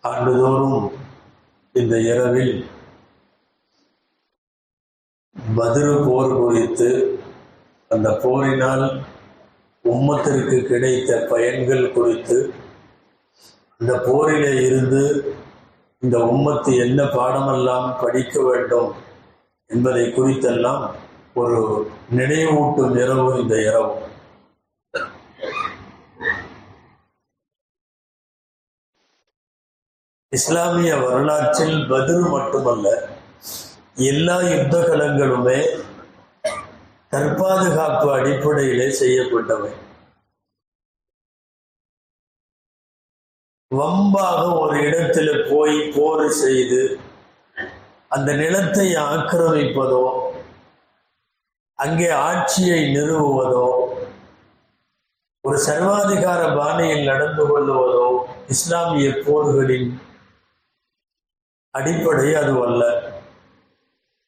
ஆண்டுதோறும் இந்த இரவில் பத்ரு போர் குறித்து, அந்த போரினால் உம்மத்திற்கு கிடைத்த பயன்கள் குறித்து, அந்த போரிலே இருந்து இந்த உம்மத்து என்ன பாடமெல்லாம் படிக்க வேண்டும் என்பதை குறித்தெல்லாம் ஒரு நினைவூட்டும் இரவு இந்த இரவு. இஸ்லாமிய வரலாற்றில் பத்ரு மட்டுமல்ல, எல்லா யுத்த களங்களுமே தற்பாதுகாப்பு அடிப்படையிலே செய்யப்பட்டவை. வம்பாக ஒரு இடத்துல போய் போர் செய்து அந்த நிலத்தை ஆக்கிரமிப்பதோ, அங்கே ஆட்சியை நிறுவுவதோ, ஒரு சர்வாதிகார பாணியில் நடந்து கொள்வதோ இஸ்லாமிய போர்களின் அடிப்படை அதுவல்ல.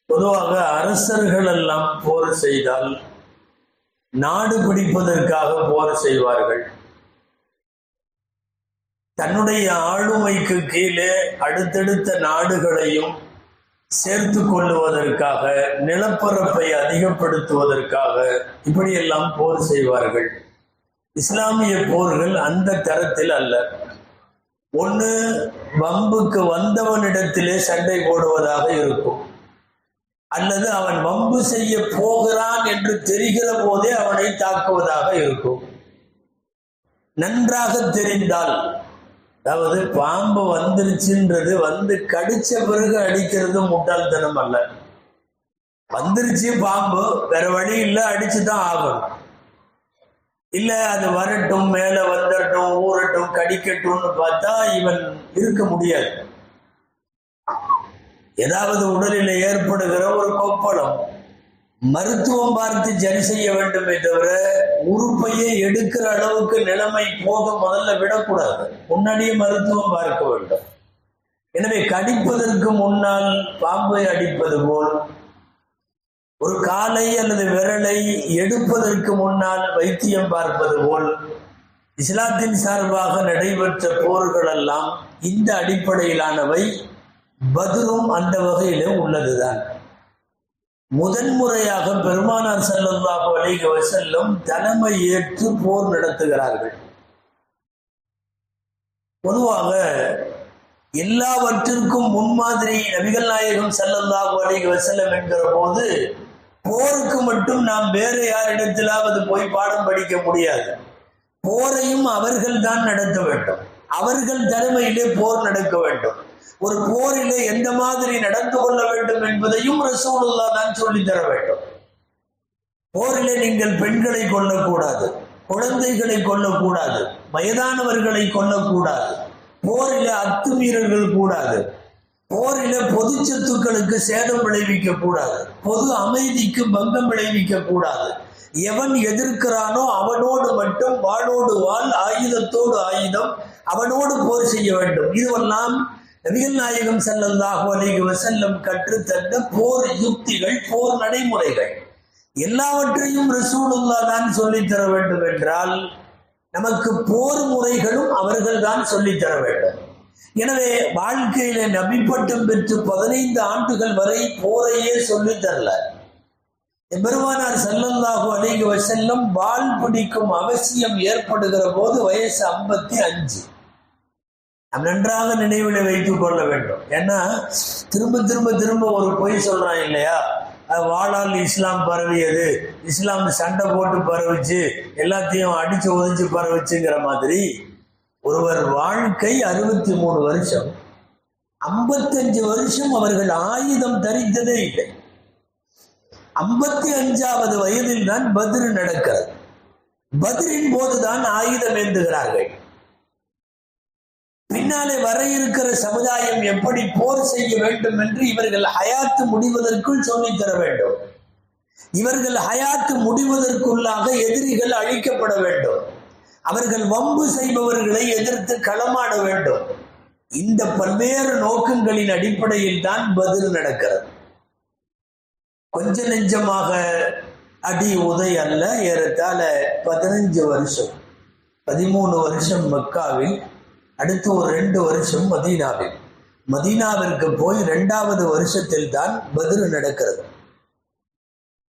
பொதுவாக அரசர்கள் எல்லாம் போர் செய்தால் நாடு பிடிப்பதற்காக போர் செய்வார்கள். தன்னுடைய ஆளுமைக்கு கீழே அடுத்தடுத்த நாடுகளையும் சேர்த்து கொள்ளுவதற்காக, நிலப்பரப்பை அதிகப்படுத்துவதற்காக இப்படியெல்லாம் போர் செய்வார்கள். இஸ்லாமிய போர்கள் அந்த தரத்தில் அல்ல. ஒன்று வம்புக்கு வந்தவனிடத்திலே சண்டை போடுவதாக இருக்கும், அல்லது அவன் வம்பு செய்ய போகிறான் என்று தெரிகிற போதே அவனை தாக்குவதாக இருக்கும். நன்றாக தெரிந்தால், அதாவது பாம்பு வந்துருச்சுன்றது வந்து கடிச்ச பிறகு அடிக்கிறது முட்டாள்தனம் அல்ல. வந்துருச்சு பாம்பு, வேற வழி இல்லை, அடிச்சுதான் ஆகணும். இல்ல அது வரட்டும், மேல வந்துடட்டும், ஊறட்டும், கடிக்கட்டும்னு பார்த்தா இவன் இருக்க முடியாது. ஏதாவது உடலில் ஏற்படுகிற ஒரு கொப்பளம், மருத்துவம் பார்த்து சரி செய்ய வேண்டுமே தவிர உறுப்பையே எடுக்கிற அளவுக்கு நிலைமை போக முதல்ல விடக்கூடாது. முன்னாடியே மருத்துவம் பார்க்க வேண்டும். எனவே கடிப்பதற்கு முன்னால் பாம்பை அடிப்பது போல், ஒரு காலை அல்லது விரலை எடுப்பதற்கு முன்னால் வைத்தியம் பார்ப்பது போல், இஸ்லாத்தின் சார்பாக நடைபெற்ற போர்கள் எல்லாம் இந்த அடிப்படையிலானவை. பத்ரும் அந்த வகையில உள்ளதுதான். முதன்முறையாக பெருமானார் ஸல்லல்லாஹு அலைஹி வஸல்லம் தலைமை ஏற்று போர் நடத்துகிறார்கள். பொதுவாக எல்லாவற்றிற்கும் முன்மாதிரி நபிகள் நாயகம் ஸல்லல்லாஹு அலைஹி வஸல்லம் என்கிற போது, போருக்கு மட்டும் நாம் வேறு யாரிடத்திலாவது போய் பாடம் படிக்க முடியாது. போரையும் அவர்கள் தான் நடத்த வேண்டும். அவர்கள் தலைமையிலே போர் நடக்க வேண்டும். ஒரு போரிலே எந்த மாதிரி நடந்து கொள்ள வேண்டும் என்பதையும் ரசூலுல்லாஹ் தான் சொல்லி தர வேண்டும். போரிலே நீங்கள் பெண்களை கொல்லக்கூடாது, குழந்தைகளை கொல்லக்கூடாது, வயதானவர்களை கொல்லக்கூடாது, போரிலே அத்துமீறல்கள் கூடாது, போரில பொது சொத்துக்களுக்கு சேதம் விளைவிக்க கூடாது, பொது அமைதிக்கு பங்கம் விளைவிக்க கூடாது. எவன் எதிர்க்கிறானோ அவனோடு மட்டும் வாளோடு வாள், ஆயுதத்தோடு ஆயுதம், அவனோடு போர் செய்ய வேண்டும். இதுவெல்லாம் நபிகள் நாயகம் ஸல்லல்லாஹு அலைஹி வஸல்லம் கற்றுத்தந்த போர் யுக்திகள், போர் நடைமுறைகள். எல்லாவற்றையும் ரசூலுல்லாஹ் தான் சொல்லித்தர வேண்டும் என்றால், நமக்கு போர் முறைகளும் அவர்கள் தான் சொல்லித்தர வேண்டும். எனவே வாழ்க்கையில நபி பட்டம் பெற்று 15 ஆண்டுகள் வரை போரையே சொல்லித் தரல. பெருமானார் ஸல்லல்லாஹு அலைஹி வஸல்லம் வாள் பிடிக்கும் அவசியம் ஏற்படுகிற போது வயசு 55. நாம் நன்றாக நினைவில் வைத்துக் கொள்ள வேண்டும். ஏன்னா திரும்ப திரும்ப திரும்ப ஒரு பொய் சொல்றான் இல்லையா, வாளால் இஸ்லாம் பரவியது, இஸ்லாம் சண்டை போட்டு பரவிச்சு, எல்லாத்தையும் அடிச்சு உதச்சு பரவிச்சுங்கிற மாதிரி. ஒருவர் வாழ்க்கை 63 வருஷம், 55 வருஷம் அவர்கள் ஆயுதம் தரித்ததே இல்லை. 55வது வயதில் தான் பத்ரு நடக்கிறது. பத்ரின் போதுதான் ஆயுதம் ஏந்துகிறார்கள். பின்னாலே வர இருக்கிற சமுதாயம் எப்படி போர் செய்ய வேண்டும் என்று இவர்கள் ஹயாத்து முடிவதற்குள் சொல்லித்தர வேண்டும். இவர்கள் ஹயாத்து முடிவதற்குள்ளாக எதிரிகள் அழிக்கப்பட வேண்டும். அவர்கள் வம்பு செய்பவர்களை எதிர்த்து களமாட வேண்டும். இந்த பல்வேறு நோக்கங்களின் அடிப்படையில் தான் பத்ர் நடக்கிறது. கொஞ்ச நெஞ்சமாக அடி உதை அல்ல, ஏறத்தாழ 15 வருஷம், 13 வருஷம் மக்காவில் அடுத்து ஒரு 2 வருஷம் மதீனாவிற்கு போய் 2வது வருஷத்தில் தான் பத்ர் நடக்கிறது.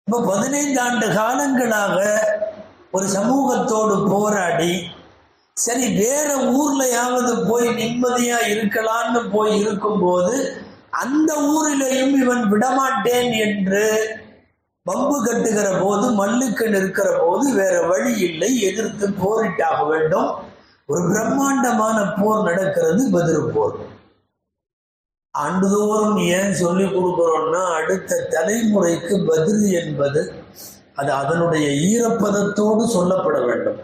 இப்ப 15 ஆண்டு காலங்களாக ஒரு சமூகத்தோடு போராடி சரி வேற ஊர்லயாவது போய் நிம்மதியா இருக்கலான்னு போய் இருக்கும்போது அந்த ஊரிலையும் இவன் விடமாட்டேன் என்று பம்பு கட்டுகிற போது, மல்லுக்கு நிற்கிற போது வேற வழி இல்லை, எதிர்த்து போரிட்டாக வேண்டும். ஒரு பிரம்மாண்டமான போர் நடக்கிறது, பத்ர் போர். ஆண்டுதோறும் ஏன் சொல்லி கொடுக்கிறோம்னா அடுத்த தலைமுறைக்கு பத்ர் என்பது அது அதனுடைய ஈரப்பதத்தோடு சொல்லப்பட வேண்டும்.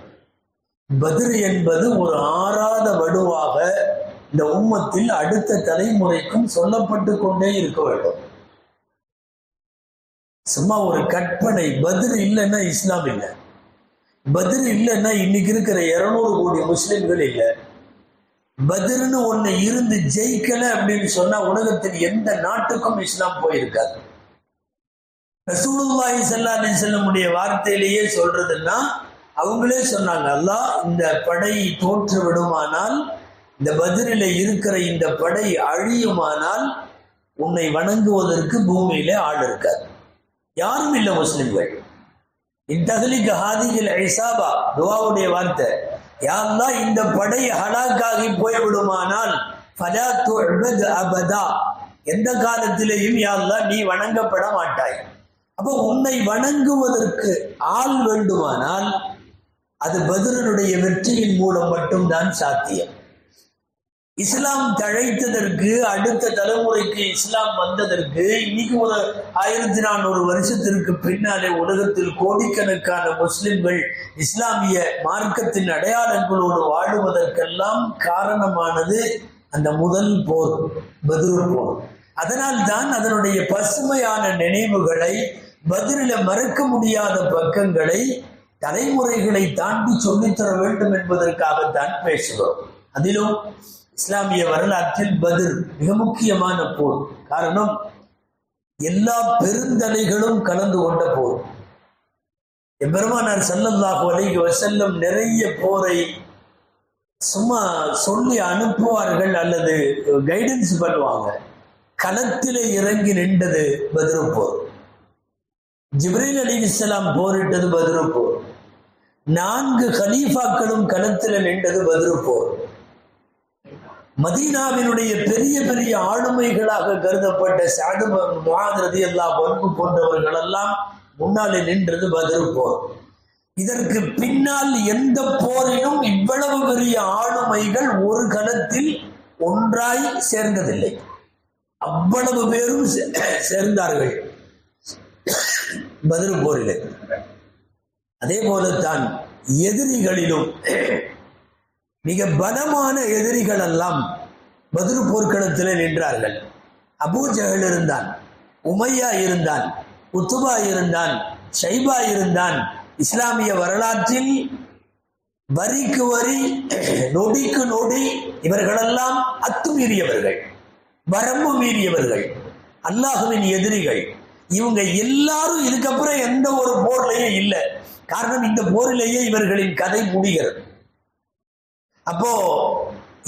பத்ர் என்பது ஒரு ஆறாத வடுவாக இந்த உம்மத்தில் அடுத்த தலைமுறைக்கும் சொல்லப்பட்டு கொண்டே இருக்க வேண்டும். சும்மா ஒரு கற்பனை. பத்ர் இல்லைன்னா இஸ்லாம் இல்லை, பத்ர் இல்லைன்னா இன்னைக்கு இருக்கிற 200 கோடி முஸ்லிம்கள் இல்லை. பத்ர்னு ஒண்ணு இருந்து ஜெயிக்கல அப்படின்னு சொன்னா உலகத்தின் எந்த நாட்டுக்கும் இஸ்லாம் போயிருக்காது. ரசூலுல்லாஹி ஸல்லல்லாஹு அலைஹி வஸல்லமுடைய வார்த்தையிலேயே சொல்றதுன்னா அவங்களே சொன்னாங்க, அல்லாஹ் இந்த படை தோற்று விடுமானால், இந்த பத்ரில இருக்கிற இந்த படை அழியுமானால் உன்னை வணங்குவதற்கு பூமியிலே ஆள் இருக்காது, யாரும் இல்லை முஸ்லிம்கள். இத்தகலிக்கு ஹாதிகள் ஐசாபா துவாவுடைய வார்த்தை, யா அல்லாஹ் இந்த படை ஹலாக்காகி போய்விடுமானால் ஃபலா துஅபத் அபதா, எந்த காலத்திலேயும் யா அல்லாஹ் நீ வணங்கப்பட மாட்டாய். அப்போ உன்னை வணங்குவதற்கு ஆள் வேண்டுமானால் அது பத்ருடைய வெற்றியின் மூலம் மட்டும்தான் சாத்தியம். இஸ்லாம் தழைத்ததற்கு, அடுத்த தலைமுறைக்கு இஸ்லாம் வந்ததற்கு, இன்னைக்கு ஒரு 1400 வருஷத்திற்கு பின்னாலே உலகத்தில் கோடிக்கணக்கான முஸ்லிம்கள் இஸ்லாமிய மார்க்கத்தின் அடையாளங்களோடு வாழுவதற்கெல்லாம் காரணமானது அந்த முதல் போர், பத்ர் போர். அதனால் தான் அதனுடைய பசுமையான நினைவுகளை, பத்ரில மறக்க முடியாத பக்கங்களை தலைமுறைகளை தாண்டி சொல்லித்தர வேண்டும் என்பதற்காகத்தான் பேசுகிறோம். அதிலும் இஸ்லாமிய வரலாற்றில் பத்ர் மிக முக்கியமான போர். காரணம், எல்லா பெருந்தலைகளும் கலந்து கொண்ட போர். எம்பெருமானார் ஸல்லல்லாஹு அலைஹி வஸல்லம் நிறைய போரை சும்மா சொல்லி அனுப்புவார்கள் அல்லது கைடன்ஸ் பண்ணுவாங்க. களத்திலே இறங்கி நின்றது பத்ர் போர். ஜிப்ரீல் அலைஹிஸ்ஸலாம் போரிட்டது பத்ர் போர். 4 கலீஃபாக்களும் களத்தில் நின்றது பத்ர் போர். மதீனாவினுடைய பெரிய பெரிய ஆளுமைகளாக கருதப்பட்ட சஅத் இப்னு முஆத் ரலியல்லாஹு அன்ஹு போன்றவர்கள் எல்லாம் முன்னாலே நின்றது பத்ர் போர். இதற்கு பின்னால் எந்த போரிலும் இவ்வளவு பெரிய ஆளுமைகள் ஒரு களத்தில் ஒன்றாய் சேர்ந்ததில்லை. அவ்வளவு பேரும் சேர்ந்தார்கள் பத்ர் போரிலே. அதே போலத்தான் எதிரிகளிலும் மிக பலமான எதிரிகள் எல்லாம் பத்ர் போர்க்களத்திலே நின்றார்கள். அபூ ஜஹல் இருந்தான், உமையா இருந்தான், உத்பா இருந்தான், ஷைபா இருந்தான். இஸ்லாமிய வரலாற்றில் வரிக்கு வரி, நொடிக்கு நொடி இவர்களெல்லாம் அத்துமீறியவர்கள், வரம்பு மீறியவர்கள், அல்லாஹுவின் எதிரிகள். இவங்க எல்லாரும் இதுக்கப்புறம் எந்த ஒரு போர்லையும் இல்லை. காரணம், இந்த போரிலேயே இவர்களின் கதை முடிகிறது. அப்போ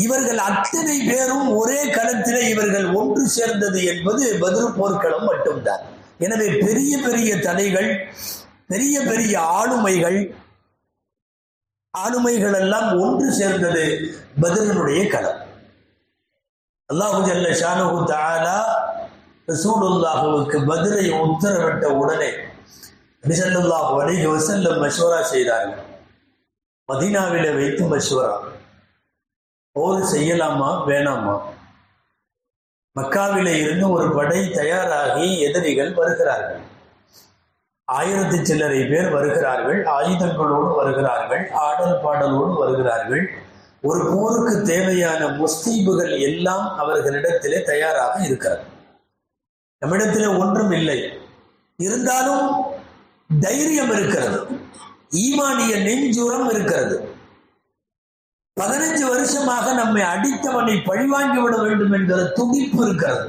இவர்கள் அத்தனை பேரும் ஒரே களத்திலே இவர்கள் ஒன்று சேர்ந்தது என்பது பத்ர் போர்க்களம் மட்டும்தான். எனவே பெரிய பெரிய தலைகள், பெரிய பெரிய ஆளுமைகள் எல்லாம் ஒன்று சேர்ந்தது பத்ரினுடைய களம். அல்லாஹு ஜல்ல ஷானஹு தஆலா ரசூலுல்லாஹுவுக்கு பத்ரை உத்தரவிட்ட உடனே நபி ஸல்லல்லாஹு அலைஹி வஸல்லம் மஷ்வரா செய்தார்கள். மதீனாவிலே வைத்து மஷ்வரா, போர் செய்யலாமா வேணாமா? மக்காவிலே இருந்து ஒரு படை தயாராகி எதிரிகள் வருகிறார்கள். 1000 சில்லறை பேர் வருகிறார்கள், ஆயுதங்களோடு வருகிறார்கள், ஆடல் பாடலோடு வருகிறார்கள். ஒரு போருக்கு தேவையான முஸ்தீபுகள் எல்லாம் அவர்களிடத்திலே தயாராக இருக்கிறது. நம்மிடத்திலே ஒன்றும் இல்லை, இருந்தாலும் தைரியம் இருக்கிறது, ஈமானிய நெஞ்சுரம் இருக்கிறது. 15 வருஷமாக நம்மை அடித்தவனை பழிவாங்கி விட வேண்டும் என்கிற துடிப்பு இருக்கிறது.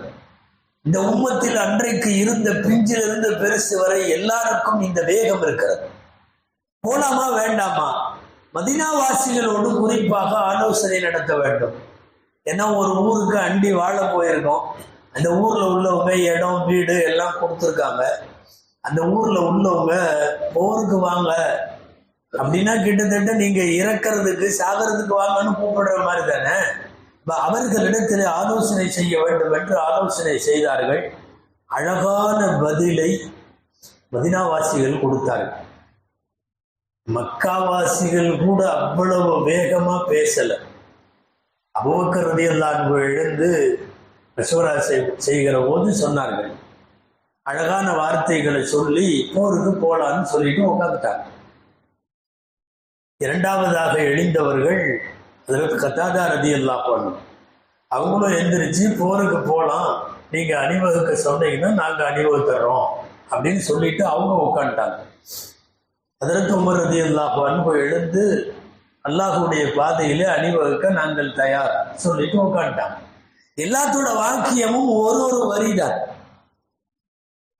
இந்த உம்மத்தில் அன்றைக்கு இருந்த பிஞ்சிலிருந்து பெருசு வரை எல்லாருக்கும் இந்த வேகம் இருக்கிறது. போலாமா வேண்டாமா? மதீனாவாசிகளோடு குறிப்பாக ஆலோசனை நடத்த வேண்டும். ஏன்னா ஒரு ஊருக்கு அண்டி வாழ போயிருக்கோம், அந்த ஊர்ல உள்ளவங்க இடம் வீடு எல்லாம் கொடுத்துருக்காங்க. அந்த ஊர்ல உள்ளவங்க போருக்கு வாங்க அப்படின்னா கிட்டத்தட்ட நீங்க இறக்கிறதுக்கு சாகிறதுக்கு வாங்கன்னு கூப்பிடுற மாதிரி தானே. அவர்களிடத்தில் ஆலோசனை செய்ய வேண்டும் என்று ஆலோசனை செய்தார்கள். அழகான பதிலை மதீனாவாசிகள் கொடுத்தார்கள். மக்காவாசிகள் கூட அவ்வளவு வேகமா பேசல. அபூபக்கர் ரலியல்லாஹு அன்ஹு எழுந்து மஷ்வரா செய்கிற போது சொன்னார்கள், அழகான வார்த்தைகளை சொல்லி போருக்கு போலான்னு சொல்லிட்டு உட்காந்துட்டாங்க. இரண்டாவதாக எழுந்தவர்கள் அதற்கு கத்தாதா ரலியல்லாஹு அன்ஹு, அவங்களும் எந்திரிச்சு போருக்கு போகலாம், நீங்க அணிவகுக்க சொன்னீங்கன்னா நாங்க அணிவகுத்துறோம் அப்படின்னு சொல்லிட்டு அவங்க உட்காந்துட்டாங்க. அதற்கு உமர் ரலியல்லாஹு அன்ஹு எழுந்து அல்லாஹ்வுடைய பாதையிலே அணிவகுக்க நாங்கள் தயார் சொல்லிட்டு உட்காந்துட்டாங்க. எல்லாத்தோட வாக்கியமும் ஒரு வரிதான்.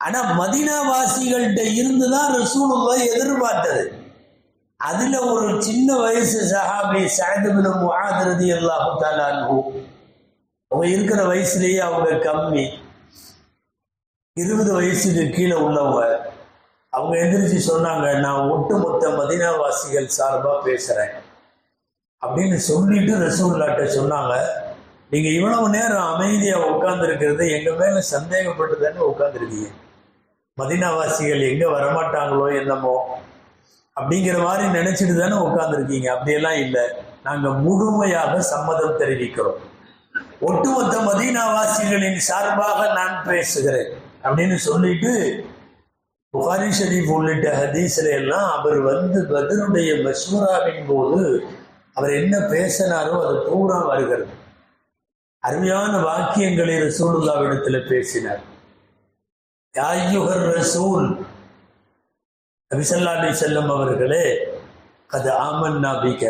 ஆனா மதீனாவாசிகள்கிட்ட இருந்துதான் ரசூலுல்லாஹ் எதிர்பார்த்தது. அதுல ஒரு சின்ன வயசு சஹாபி சஅத் இப்னு முஆத் ரலியல்லாஹு தஆலா அன்ஹு, அவங்க இருக்கிற வயசுலேயே அவங்க கம்மி, 20 வயசுக்கு கீழே உள்ளவங்க. அவங்க எந்திரிச்சு சொன்னாங்க, நான் ஒட்டுமொத்த மதீனாவாசிகள் சார்பா பேசுறேன் அப்படின்னு சொல்லிட்டு ரசூலுல்லாஹ்ட்ட சொன்னாங்க, நீங்க இவ்வளவு நேரம் அமைதியா உட்கார்ந்து இருக்கிறது எங்க மேல சந்தேகப்பட்டு தானே உட்கார்ந்துருக்கீங்க, மதீனாவாசிகள் எங்க வரமாட்டாங்களோ என்னமோ அப்படிங்கிற மாதிரி நினைச்சிட்டு தானே உட்கார்ந்துருக்கீங்க. அப்படியெல்லாம் இல்லை, நாங்க முழுமையாக சம்மதம் தெரிவிக்கிறோம், ஒட்டுமொத்த மதீனாவாசிகளின் சார்பாக நான் பேசுகிறேன் அப்படின்னு சொல்லிட்டு புகாரி ஷரீஃப் உள்ளிட்ட ஹதீஸ்ல எல்லாம் அவர் பத்ருடைய மஷ்வராவின் போது அவர் என்ன பேசினாரோ அது பூரா வருகிறது. அருமையான வாக்கியங்களை ரசூலுல்லாஹ்விடத்துல பேசினார். யா அய்யுஹர் ரசூல், நபி ஸல்லல்லாஹு அலைஹி வஸல்லம் அவர்களே, கத் ஆமன்னா பிக,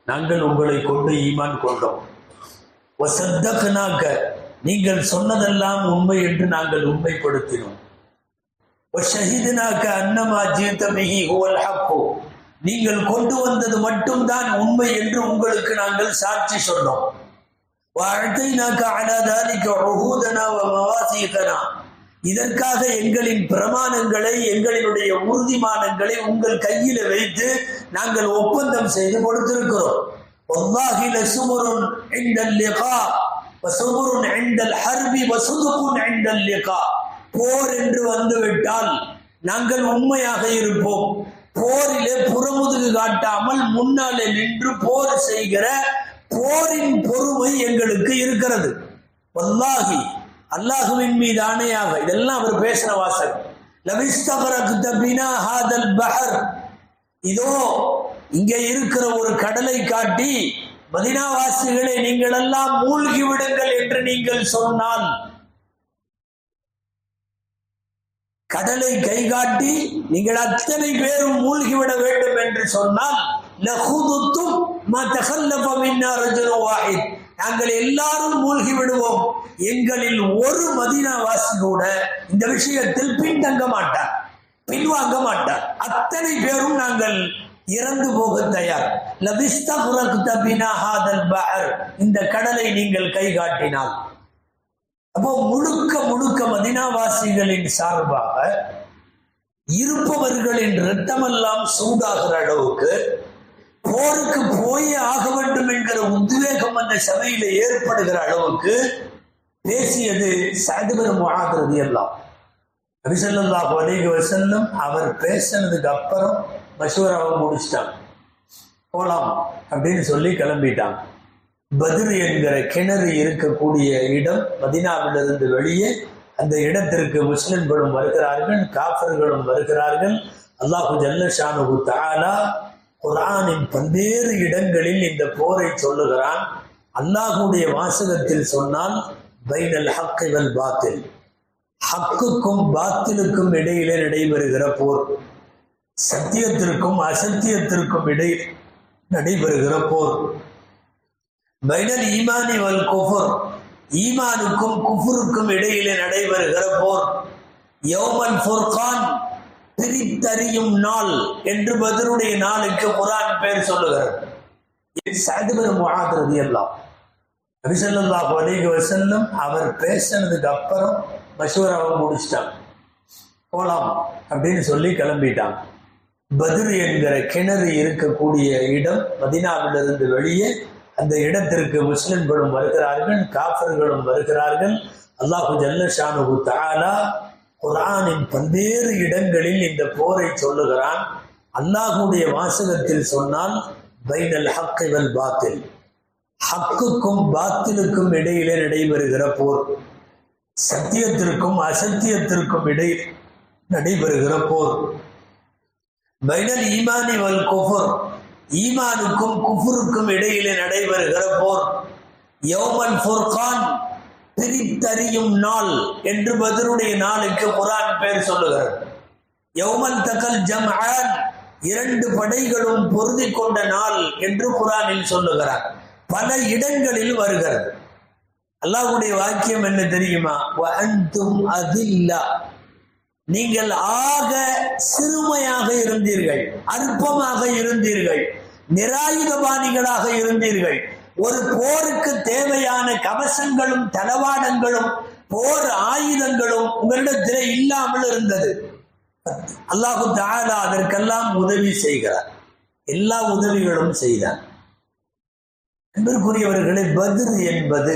நாங்கள் உங்களை கொண்டு ஈமான் கொண்டோம், வஸத்தக்னாக, நீங்கள் சொன்னதெல்லாம் உண்மை என்று நாங்கள் உண்மைப்படுத்தினோம், வஷஹித்னாக அன்னமா ஜீத பிஹி ஹுவல் ஹக், நீங்கள் கொண்டு வந்தது மட்டும்தான் உண்மை என்று உங்களுக்கு நாங்கள் சாட்சி சொன்னோம், வஅதைனாக அலா தாலிக உஹூதனா வ மவாசிகனா, இதற்காக எங்களின் பிரமாணங்களை எங்களினுடைய உறுதிமானங்களை உங்கள் கையில வைத்து நாங்கள் ஒப்பந்தம் செய்து கொடுத்திருக்கிறோம். வல்லாஹி லஸுபுருன் இன்டல் லிகா வஸுபுருன் இன்டல் ஹர்பி வஸுதுகுன் இன்டல் லிகா, போர் என்று வந்துவிட்டால் நாங்கள் உண்மையாக இருப்போம், போரிலே புறமுதுகு காட்டாமல் முன்னாலே நின்று போர் செய்கிற போரின் பொறுமை எங்களுக்கு இருக்கிறது. வல்லாஹி, அல்லாஹுவின் மீது ஆணையாக, இதெல்லாம் அவர் பேசுற வாசகம். லவிஸ்தகரக்த பினா ஹாதல் பஹர், இதோ இங்கே இருக்கிற ஒரு கடலை காட்டி மதீனாவாசிகளை நீங்கள் எல்லாம் மூழ்கி விடுங்கள் என்று நீங்கள் சொன்னால், கடலை கை காட்டி நீங்கள் அத்தனை பேரும் மூழ்கிவிட வேண்டும் என்று சொன்னால், லஹுதுத்தும் மா தகல்லஃப மின்னா ரஜுலுன் வாஹித், நாங்கள் எல்லாரும் மூழ்கி விடுவோம், எங்களில் ஒரு மதீனாவாசி கூட இந்த விஷயத்தில் பின்தங்க மாட்டார், பின்வாங்க மாட்டார், அத்தனை பேரும் நாங்கள் இறந்து போக தயார். லபிஸ்தகுரக்த பினா ஹாதல் பஹர், இந்த கடலை நீங்கள் கை காட்டினால். அப்போ முழுக்க மதீனாவாசிகளின் சார்பாக இருப்பவர்களின் இரத்தமெல்லாம் சூடாகிற அளவுக்கு போருக்கு போயே ஆக வேண்டும் என்கிற உத்வேகம் அந்த சபையில ஏற்படுகிற அளவுக்கு பேசியது சஅத் இப்னு முஆத் ரலியல்லாஹு அன்ஹு. நபி ஸல்லல்லாஹு அலைஹி வஸல்லம் அவர் பேசினதுக்கு அப்புறம் மஷ்வராவை முடிச்சிட்டாங்க, போலாம் அப்படின்னு சொல்லி கிளம்பிட்டாங்க. பத்ர் என்கிற கிணறு இருக்கக்கூடிய இடம் மதீனாவிலிருந்து வெளியே, அந்த இடத்திற்கு முஸ்லிம்களும் வருகிறார்கள், காஃபிர்களும் வருகிறார்கள். அல்லாஹு ஜல்ல ஷானுஹு தஆலா குர்ஆனின் பல்வேறு இடங்களில் இந்த போரை சொல்லுகிறான். அல்லாஹுடைய வாசகத்தில் சொன்னால் பைனல் ஹக்கி வல் பாத்தில், ஹக்குக்கும் பாத்திலுக்கும் இடையிலே நடைபெறுகிற போர், சத்தியத்திற்கும் அசத்தியத்திற்கும் இடையில் நடைபெறுகிற போர். பைனல் ஈமானி வல் குஃபர், ஈமானுக்கும் குஃபருக்கும் இடையிலே நடைபெறுகிற போர். யௌமல் ஃபுர்கான், பிரித்தறியும் நாள் என்று பத்ருடைய நாளுக்கு குர்ஆன் பேர் சொல்லுகிறது. சஅத் இப்னு முஆத் ரலியல்லாஹு நபி ஸல்லல்லாஹு அலைஹி வஸல்லம் அவர் பேசினதுக்கு அப்புறம் மஷூராவை முடிச்சிட்டாங்க. போலாம் அப்படின்னு சொல்லி கிளம்பிட்டாங்க. பத்ர் என்கிற கிணறு இருக்கக்கூடிய இடம் மதீனாவிலிருந்து வெளியே. அந்த இடத்திற்கு முஸ்லிம்களும் வருகிறார்கள், காஃபிர்களும் வருகிறார்கள். அல்லாஹு ஜல்ல ஷானுஹு தஆலா குர்ஆனின் பல்வேறு இடங்களில் இந்த போரை சொல்லுகிறான். அல்லாஹுடைய வாசகத்தில் சொன்னால் பைனல் ஹக்கி வல் பாத்தில், ஹக்குக்கும் பாத்திலுக்கும் இடையிலே நடைபெறுகிற போர், சத்தியத்திற்கும் அசத்தியத்திற்கும் இடையில் நடைபெறுகிற போர். பைனல் ஈமானி வல் குஃபர், ஈமானுக்கும் குஃபருக்கும் இடையிலே நடைபெறுகிற போர். யௌமல் ஃபுர்கான், பிரித்தறியும் நாள் என்று பத்ருடைய நாளுக்கு குர்ஆன் பேர் சொல்லுகிறது. யௌமல் தகல் ஜம்ஆன், இரண்டு படைகளும் பொருதி கொண்ட நாள் என்று குர்ஆனில் சொல்லுகிறார். பல இடங்களில் வருகிறது. அல்லாஹ்வுடைய வாக்கியம் என்ன தெரியுமா? வஅன்தும் அதில்லா, நீங்கள் ஆக சிறுமையாக இருந்தீர்கள், அற்பமாக இருந்தீர்கள், நிராயுதபாணிகளாக இருந்தீர்கள். ஒரு போருக்கு தேவையான கவசங்களும் தளவாடங்களும் போர் ஆயுதங்களும் உங்களிடத்திலே இல்லாமல் இருந்தது. அல்லாஹு தஆலா அதற்கெல்லாம் உதவி செய்கிறார். எல்லா உதவிகளும் செய்தார். அன்பிற்குரியவர்களே, பத்ர் என்பது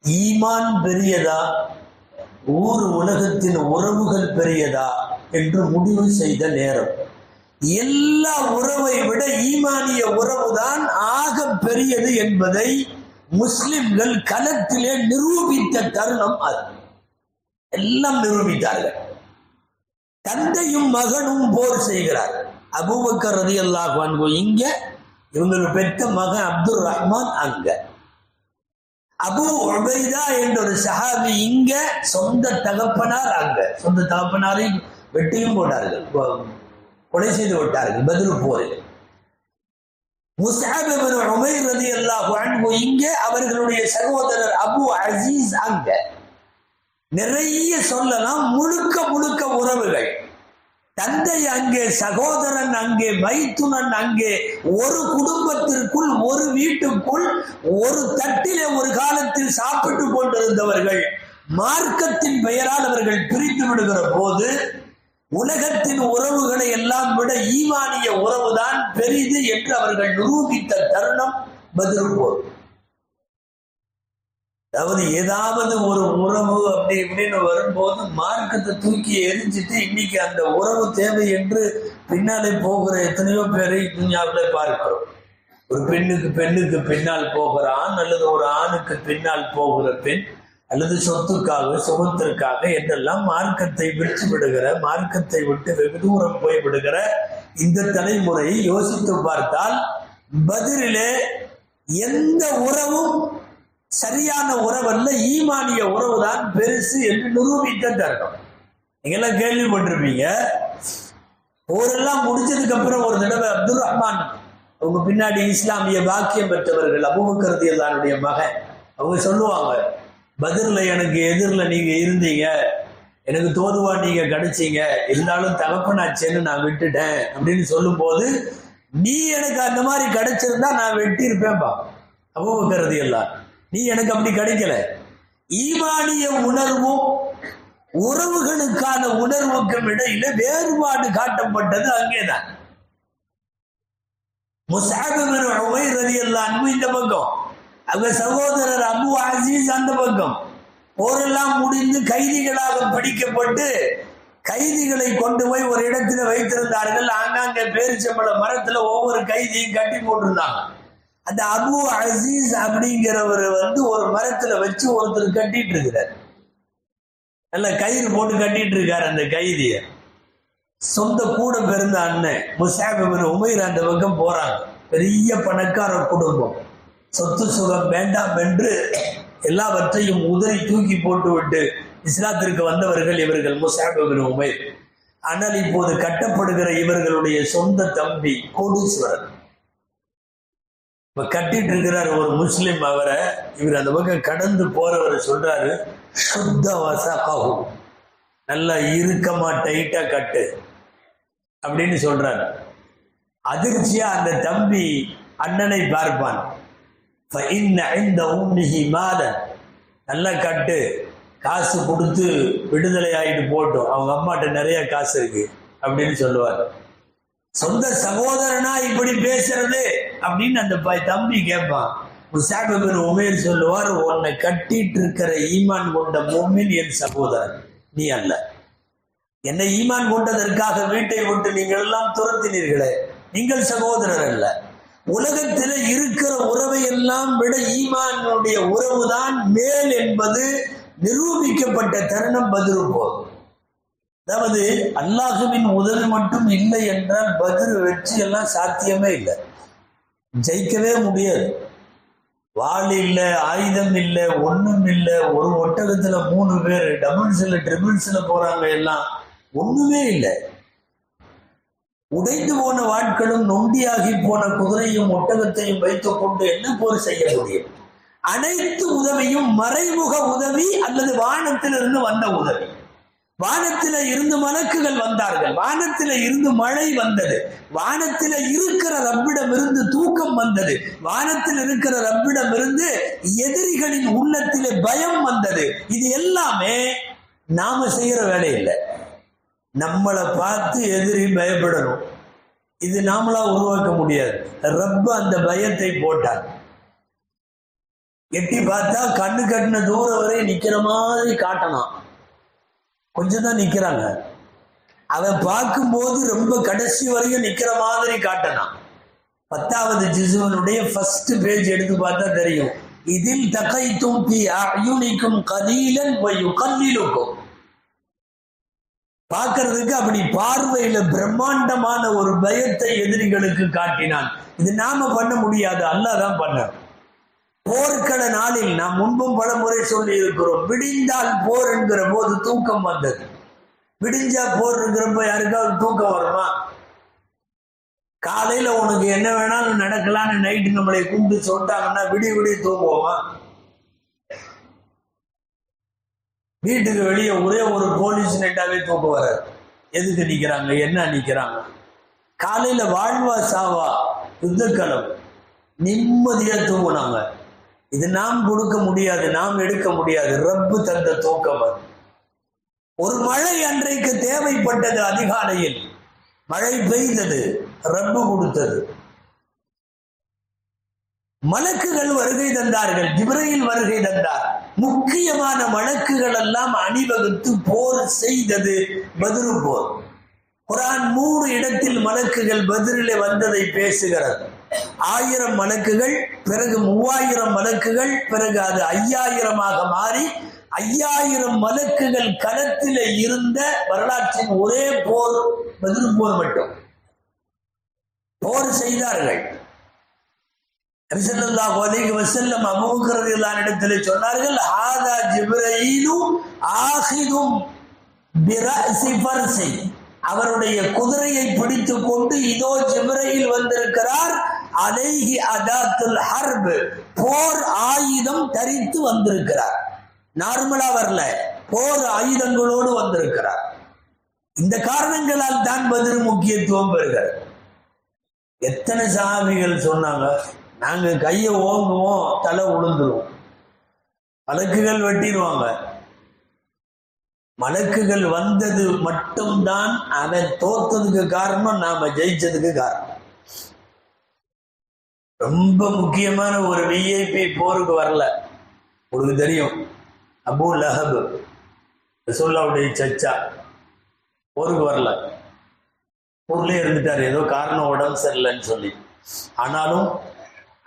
ஈமான் பெரியதா, ஊர் உலகத்தின் உறவுகள் பெரியதா என்று முடிவு செய்த நேரம். எல்லா உறவை விட ஈமானிய உறவுதான் ஆக பெரியது என்பதை முஸ்லிம்கள் களத்திலே நிரூபித்த தருணம் அது. எல்லாம் நிரூபித்தார்கள். தந்தையும் மகனும் போர் செய்கிறார். அபூபக்கர் ரலியல்லாஹு அன்ஹு இங்க, இவங்களுக்கு பெற்ற மகன் அப்துல் ரஹ்மான் அங்க, அபூ உபைதா என்ற ஒரு சஹாபி இங்க, சொந்த தகப்பனார் அங்க. சொந்த தகப்பனாரை வெட்டியும் போட்டார்கள், கொலை செய்து விட்டார்கள் பத்ர் போரில். முஸ்அப் இப்னு உமைர் ரலியல்லாஹு அன்ஹு இங்க, அவர்களுடைய சகோதரர் அபூ அசீஸ் அங்க. நிறைய சொல்லலாம். முழுக்க முழுக்க உறவுகள். தந்தை அங்கே, சகோதரன் அங்கே, மைத்துனன் அங்கே. ஒரு குடும்பத்திற்குள், ஒரு வீட்டுக்குள், ஒரு தட்டிலே ஒரு காலத்தில் சாப்பிட்டு கொண்டிருந்தவர்கள் மார்க்கத்தின் பெயரால் அவர்கள் பிரித்து விடுகிற போது உலகத்தின் உறவுகளை எல்லாம் விட ஈமானிய உறவுதான் பெரிது என்று அவர்கள் நிரூபித்த தருணம் பத்ர் போர். அதாவது ஏதாவது ஒரு உறவு அப்படி இப்படின்னு வரும்போது மார்க்கத்தை தூக்கி எரிஞ்சிட்டு இன்னைக்கு அந்த உறவு தேவை என்று பின்னாலே போகிற எத்தனையோ பேரை துன்யாவிலே பார்க்கிறோம். ஒரு பெண்ணுக்கு பின்னால் போகிற ஆண், அல்லது ஒரு ஆணுக்கு பின்னால் போகிற பெண், அல்லது சொத்துக்காக சுகத்திற்காக என்றெல்லாம் மார்க்கத்தை விட்டு விடுகிற, மார்க்கத்தை விட்டு வெகு தூரம் போய் விடுகிற இந்த தலைமுறையை யோசித்து பார்த்தால் பத்ரிலே எந்த உறவும் சரியான உறவல்ல, ஈமானிய உறவுதான் பெருசு என்று நிரூபித்த தருணம். நீங்கெல்லாம் கேள்விப்பட்டிருப்பீங்க. போரெல்லாம் முடிச்சதுக்கு அப்புறம் ஒரு தடவை அப்துல் ரஹ்மான், அவங்க பின்னாடி இஸ்லாமிய பாக்கியம் பெற்றவர்கள், அபூபக்கர் ரலியல்லாஹுடைய மகன், அவங்க சொல்லுவாங்க, பத்ர்ல எனக்கு எதிரில் நீங்க இருந்தீங்க, எனக்கு தோதுவா நீங்க கிடைச்சீங்க, இருந்தாலும் தகப்பனாச்சேன்னு நான் விட்டுட்டேன் அப்படின்னு சொல்லும் போது, நீ எனக்கு அந்த மாதிரி கிடைச்சிருந்தா நான் வெட்டி இருப்பேன்பா அபூபக்கர் ரலியல்லாஹு, நீ எனக்கு அப்படி கிடைக்கல. ஈமானிய உணர்வும் உறவுகளுக்கான உணர்வுக்கும் இடையில வேறுபாடு காட்டப்பட்டது அங்கேதான். முஸ்அப் இப்னு உமைர் ரலியல்லாஹு அன்ஹு இந்த பக்கம், அவங்க சகோதரர் அபூ அசீஸ் அந்த பக்கம். போரெல்லாம் முடிந்து கைதிகளாக பிடிக்கப்பட்டு கைதிகளை கொண்டு போய் ஒரு இடத்துல வைத்திருந்தார்கள். ஆங்காங்கே பேரிச்சம்பழ மரத்துல ஒவ்வொரு கைதியும் கட்டி போட்டிருந்தாங்க. அந்த அபூ அசீஸ் அப்படிங்கிறவர் ஒரு மரத்துல வச்சு ஒருத்தர் கட்டிட்டு இருக்கிறார். நல்ல கயிறு போட்டு கட்டிட்டு இருக்காரு அந்த கைதிய. சொந்த கூட பிறந்த அண்ணன் முஸ்அப் இப்னு உமைர் அந்த பக்கம் போறாங்க. பெரிய பணக்கார குடும்பம், சொத்து சுகம் வேண்டாம் என்று எல்லாவற்றையும் உதறி தூக்கி போட்டு விட்டு இஸ்லாத்திற்கு வந்தவர்கள் இவர்கள் முஸ்அப் இப்னு உமைர். ஆனால் இப்போது கட்டப்படுகிற இவர்களுடைய சொந்த தம்பி கோடீஸ்வரர் கட்டிட்டு இருக்கிறார் ஒரு முஸ்லிம். அவரை இவர் அந்த பக்கம் கடந்து போறவர் சொல்றாரு, சுத்த வசகாஹு, நல்லா இறுக்கமா டைட்டா கட்டு அப்படின்னு சொல்றாரு. அதிர்ச்சியா அந்த தம்பி அண்ணனை பார்ப்பான். நல்லா கட்டு, காசு கொடுத்து விடுதலை ஆகிட்டு போட்டோம், அவங்க அம்மாட்ட நிறைய காசு இருக்கு அப்படின்னு சொல்லுவார். சொந்த சகோதரனா இப்படி பேசுறது அப்படின்னு அந்த தம்பி கேட்பான். முஸஅப் இப்னு உமைர் சொல்லுவார், உன்னை கட்டிட்டு இருக்கிற ஈமான் கொண்ட முஃமின் என் சகோதரன், நீ அல்ல. என்னை ஈமான் கொண்டதற்காக வீட்டை விட்டு நீங்கள் எல்லாம் துரத்தினீர்களே, நீங்கள் சகோதரர் அல்ல. உலகத்தில் இருக்கிற உறவை எல்லாம் விட ஈமானுடைய உறவுதான் மேல் என்பது நிரூபிக்கப்பட்ட தருணம் பத்ரு போர். அதாவது அல்லாஹுவின் உதவி மட்டும் இல்லை என்றால் பத்ரு வெற்றி எல்லாம் சாத்தியமே இல்லை, ஜெயிக்கவே முடியாது. வாள் இல்லை, ஆயுதம் இல்லை, ஒன்றும் இல்லை. ஒரு ஒட்டகத்துல 3 பேர் டபுள்ஸ்ல ட்ரிபிள்ஸ்ல போறாங்க, எல்லாம் ஒண்ணுமே இல்லை. உடைந்து போன வாட்களும் நொண்டியாகி போன குதிரையும் ஒட்டகத்தையும் வைத்துக் கொண்டு என்ன போர் செய்ய முடியும்? அனைத்து உதவியும் மறைமுக உதவி அல்லது வானத்திலிருந்து வந்த உதவி. வானத்தில இருந்து மலக்குகள் வந்தார்கள், வானத்தில இருந்து மழை வந்தது, வானத்தில இருக்கிற ரப்பிடம் இருந்து தூக்கம் வந்தது, வானத்தில் இருக்கிற ரப்பிடம் இருந்து எதிரிகளின் உள்ளத்திலே பயம் வந்தது. இது எல்லாமே நாம செய்யற வேலை இல்லை. நம்மளை பார்த்து எதிரி பயப்படணும், இது நாமளா உருவாக்க முடியாது. ரப்பு அந்த பயத்தை போட்டார். எட்டி பார்த்தா கண்ணு கட்டின தூரம் வரை நிக்கிற மாதிரி காட்டணும், கொஞ்சம் தான் நிக்கிறாங்க. அவன் பார்க்கும்போது ரொம்ப கடைசி வரையும் நிக்கிற மாதிரி காட்டணும். 10வது ஜுஸுனுடைய ஃபர்ஸ்ட் பேஜ் எடுத்து பார்த்தா தெரியும். இதில் தகைத்தும் பி அயுனிக்கும் கலீலன் வ யுகல்லிலுக்கும். பார்க்கறதுக்கு அப்படி பார்வையில பிரம்மாண்டமான ஒரு பயத்தை எதிரிகளுக்கு காட்டினான். இது நாம பண்ண முடியாது, அல்லாஹ் தான் பண்ண. போர்க்கள நாளில் நாம் முன்பும் பல முறை சொல்லி இருக்கிறோம், விடிந்தால் போர் என்கிற போது தூக்கம் வந்தது. விடிஞ்சா போர் இருக்கிறப்ப யாருக்காவது தூக்கம் வருமா? காலையில உனக்கு என்ன வேணாலும் நடக்கலான்னு நைட்டு நம்மளை கூப்பிட்டு சொல்லிட்டாங்கன்னா விடிய விடிய தூங்குவோமா? வீட்டுக்கு வெளியே ஒரே ஒரு போலீஸ் நைட்டாவே தூக்கம் வராது. எதுக்கு நிக்கிறாங்க, என்ன நிக்கிறாங்க? காலையில வாழ்வா சாவா யுத்தக்களம், நிம்மதியா தூங்குனாங்க. இது நாம் கொடுக்க முடியாது, நாம் எடுக்க முடியாது. ரப்பு தந்த தூக்கம். ஒரு மழை அன்றைக்கு தேவைப்பட்டது, அதிகாலையில் மழை பெய்தது, ரப்பு கொடுத்தது. மலக்குகள் வருகை தந்தார்கள், ஜிப்ரீல் வருகை தந்தார். முக்கியமான மலக்குகள் எல்லாம் அணிவகுத்து போர் செய்தது பத்ரு போர். குர்ஆன் 3 இடத்தில் மலக்குகள் பத்ரிலே வந்ததை பேசுகிறது. 1000 மலக்குகள், பிறகு 3000 மலக்குகள், பிறகு அது 5000ஆக மாறி 5000 மலக்குகள் களத்தில் இருந்த வரலாற்றின் ஒரே போர் பத்ரு போர் மட்டும். போர் செய்தார்கள். நபி ஸல்லல்லாஹு அலைஹி வஸல்லம் அபூ பக்கர் ரலியல்லாஹு இடத்திலே சொன்னார்கள், ஹாதா ஜிப்ரீலு ஆகிதும் பிரஅஸி ஃபர்ஸி. அவருடைய குதிரையை பிடித்துக் கொண்டு இதோ ஜிப்ரீல் வந்திருக்கிறார். அலைஹி அதாத்துல் ஹர்ப், போர் ஆயுதம் தரித்து வந்திருக்கிறார். நார்மலா வரல, போர் ஆயுதங்களோடு வந்திருக்கிறார். இந்த காரணங்களால் தான் பத்ர் முக்கியத்துவம் பெறுகிறது. எத்தனை சஹாபிகள் சொன்னாங்க, நாங்க கையை ஓங்குவோம் தலை உளுந்துருவோம், மலக்குகள் வெட்டிடுவாங்க. மலக்குகள் வந்தது மட்டும்தான் அவன் தோத்ததுக்கு காரணம், நாம ஜெயிச்சதுக்கு காரணம். ரொம்ப முக்கியமான ஒரு விஐபி போருக்கு வரல. உங்களுக்கு தெரியும், அபூ லஹப் ரசூலுல்லாஹ்வுடைய சச்சா போருக்கு வரல, ஊர்லயே இருந்துட்டாரு. ஏதோ காரணம் உடம்பு சரியில்லைன்னு சொல்லி. ஆனாலும்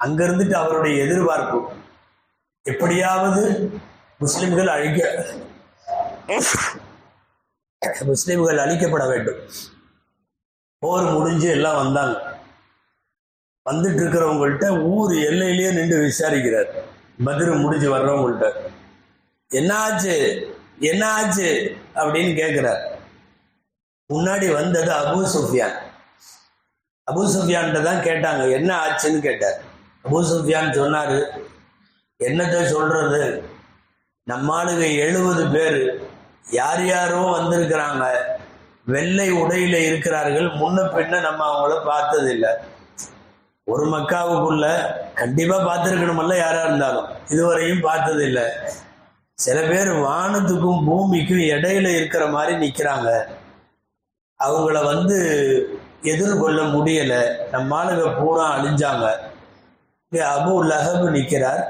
அங்க இருந்துட்டு அவருடைய எதிர்பார்ப்பு, எப்படியாவது முஸ்லிம்கள் அழிக்கப்பட வேண்டும். போர் முடிஞ்சு எல்லாம் வந்தாங்க. வந்துட்டு இருக்கிறவங்கள்ட்ட ஊர் எல்லையிலேயே நின்று விசாரிக்கிறார். பத்ரு முடிஞ்சு வர்றவங்கள்ட்ட என்ன ஆச்சு என்ன ஆச்சு அப்படின்னு கேட்கிறார். முன்னாடி வந்தது அபூ சுஃபியான். அபூ சுஃபியான் தான் கேட்டாங்க, என்ன ஆச்சுன்னு கேட்டார். அபூ சுஃபியான் சொன்னாரு, என்னத்தை சொல்றது, நம்மாளுங்க 70 பேர் யார் யாரோ வந்திருக்கிறாங்க, வெள்ளை உடையில இருக்கிறார்கள், முன்ன பின்ன நம்ம அவங்கள பார்த்ததில்லை. ஒரு மக்காவுக்குள்ள கண்டிப்பா பார்த்துருக்கணுமல்ல, யாரா இருந்தாலும் இதுவரையும் பார்த்ததில்லை. சில பேர் வானத்துக்கும் பூமிக்கும் இடையில இருக்கிற மாதிரி நிற்கிறாங்க. அவங்கள எதிர்கொள்ள முடியல. நம்ம ஆளுங்க பூரா அழிஞ்சாங்க. அபூ லஹப் நிற்கிறார்.